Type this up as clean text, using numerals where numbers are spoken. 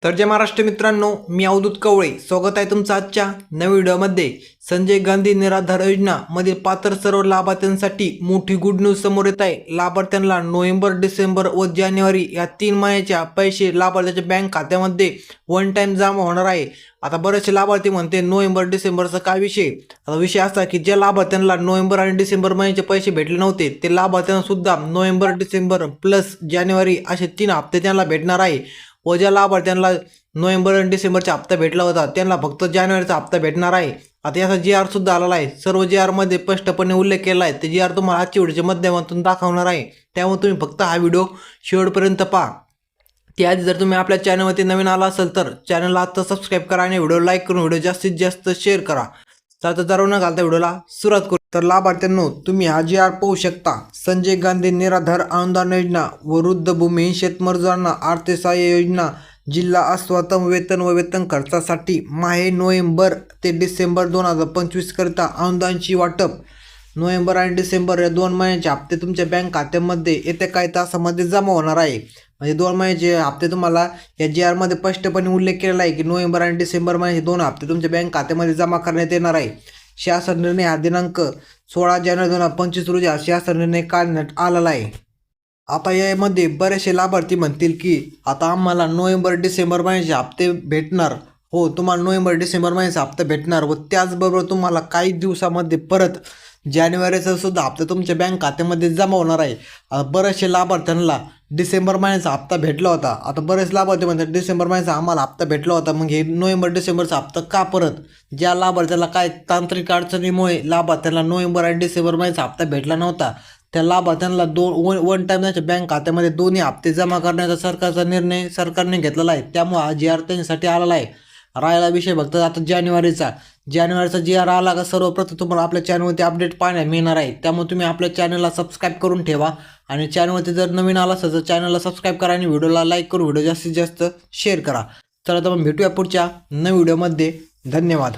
तर जय महाराष्ट्र मित्रांनो, मी अवधूत कवळे स्वागत आहे तुमचं आजच्या नव्या व्हिडिओमध्ये। संजय गांधी निराधार योजना मधील पात्र सर्व लाभार्थ्यांसाठी मोठी गुड न्यूज समोर येत आहे। लाभार्थ्यांना नोव्हेंबर, डिसेंबर व जानेवारी या 3 महिन्याच्या पैसे लाभार्थ्याच्या बँक खात्यामध्ये वन टाइम जमा होणार आहे। आता बरेचसे लाभार्थी म्हणते नोव्हेंबर डिसेंबरचा काय विषय। आता विषय असा की ज्या लाभार्थ्यांना नोव्हेंबर आणि डिसेंबर महिन्याचे पैसे भेटले नव्हते ते लाभार्थ्यांना सुद्धा नोव्हेंबर, डिसेंबर प्लस जानेवारी असे 3 हप्ते त्यांना भेटणार आहे। व ज्या लाभार्थ्यांना नोव्हेंबर आणि डिसेंबरचा हप्ता भेटला होता त्यांना फक्त जानेवारीचा हप्ता भेटणार आहे। आता याचा जी आर सुद्धा आलेला आहे। सर्व जी आर मध्ये स्पष्टपणे उल्लेख केला आहे। ते जी आर तुम्हाला आजच्या व्हिडिओच्या माध्यमातून दाखवणार आहे, त्यामुळे तुम्ही फक्त हा व्हिडिओ शेवटपर्यंत पहा। त्याआधी जर तुम्ही आपल्या चॅनलवरती नवीन आला असेल तर चॅनलला आता सबस्क्राईब करा आणि व्हिडिओ लाईक करून व्हिडिओ जास्तीत जास्त शेअर करा। तर जरूर न घालता व्हिडिओला सुरुवात करू। तर लाभार्थ्यांनो, तुम्ही हा जी आर पाहू शकता। संजय गांधी निराधार अनुदान योजना, वृद्ध भूमिहीन शेतमजुरांना आर्थिक सहाय्य योजना, जिल्हा अस्वातम वेतन व वेतन खर्चासाठी माहे नोव्हेंबर ते डिसेंबर 2025 करिता अनुदानची वाटप। नोव्हेंबर आणि डिसेंबर या 2 महिन्याचे हप्ते तुमच्या बँक खात्यामध्ये येत्या काही तासामध्ये जमा होणार आहे। म्हणजे 2 महिन्याचे हप्ते तुम्हाला या जी आर मध्ये स्पष्टपणे उल्लेख केलेला आहे की नोव्हेंबर आणि डिसेंबर महिन्याचे 2 हप्ते तुमच्या बँक खात्यामध्ये जमा करण्यात येणार आहे। शासन निर्णय हा दिनांक 16 जानेवारी 2025 रोजी शासन निर्णय काढण्यात आलेला आहे। आता यामध्ये बरेचसे लाभार्थी म्हणतील की आता आम्हाला नोव्हेंबर डिसेंबर महिन्याचे हप्ते भेटणार। हो, तुम्हाला नोव्हेंबर डिसेंबर महिन्याचा हप्ता भेटणार व त्याचबरोबर तुम्हाला काही दिवसामध्ये परत जानेवारीचा सुद्धा हप्ता तुमच्या बँक खात्यामध्ये जमा होणार आहे। बरेचसे लाभार्थ्यांना डिसेंबर महिन्याचा हप्ता भेटला होता। आता बरेच लाभार्थी म्हणतात डिसेंबर महिन्याचा आम्हाला हप्ता भेटला होता, मग हे नोव्हेंबर डिसेंबरचा हप्ता का परत। ज्या लाभार्थ्याला काय तांत्रिक अडचणीमुळे लाभार्थ्याला नोव्हेंबर आणि डिसेंबर महिन्याचा हप्ता भेटला नव्हता त्या लाभार्थ्यांना वन टाइम त्यांच्या बँक खात्यामध्ये दोन्ही हप्ते जमा करण्याचा सरकारचा निर्णय सरकारने घेतलेला आहे। त्यामुळे हा जी आर त्यांच्यासाठी आलेला आहे। राहिला विषय फक्त आता जानेवारीचा जी आर आला का सर्वप्रथम तुम्हाला आपल्या चॅनलवरती अपडेट पाहायला मिळणार आहे। त्यामुळे तुम्ही आपल्या चॅनलला सबस्क्राईब करून ठेवा आणि चॅनलवरती जर नवीन आला असेल तर चॅनलला सबस्क्राईब करा आणि व्हिडिओला लाईक करून व्हिडिओ जास्तीत जास्त शेअर करा। तर आता आपण भेटूया पुढच्या नवीन व्हिडिओमध्ये। धन्यवाद।